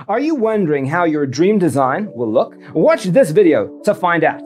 Are you wondering how your dream design will look? Watch this video to find out.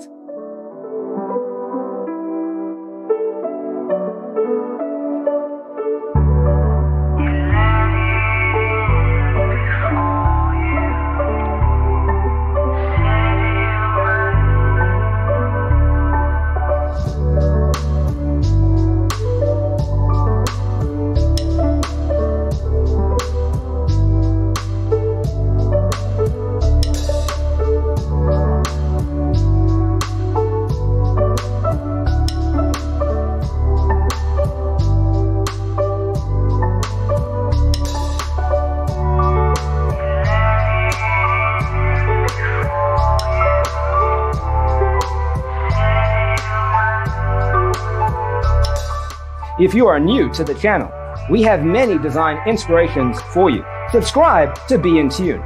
If you are new to the channel, we have many design inspirations for you. Subscribe to be in tune.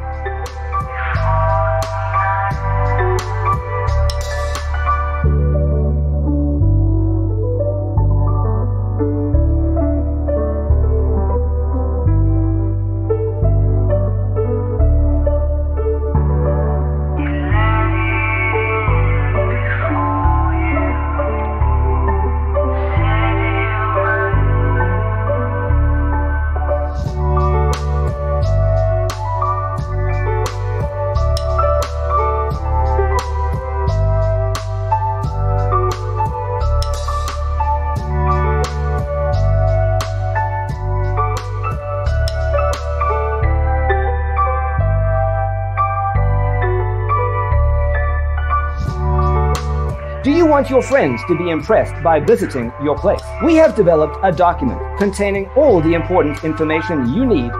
Do you want your friends to be impressed by visiting your place? We have developed a document containing all the important information you need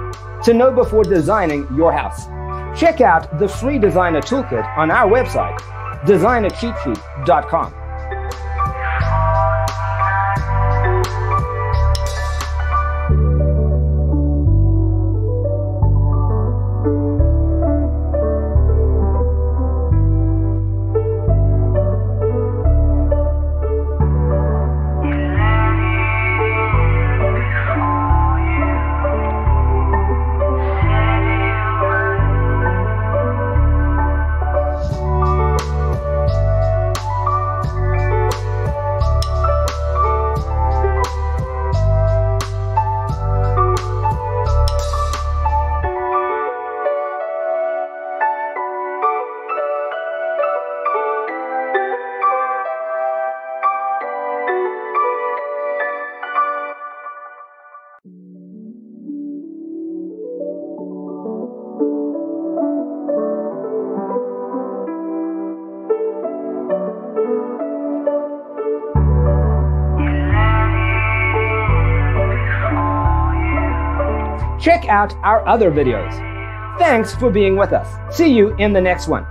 to know before designing your house. Check out the free designer toolkit on our website, designercheatsheet.com. Check out our other videos. Thanks for being with us. See you in the next one.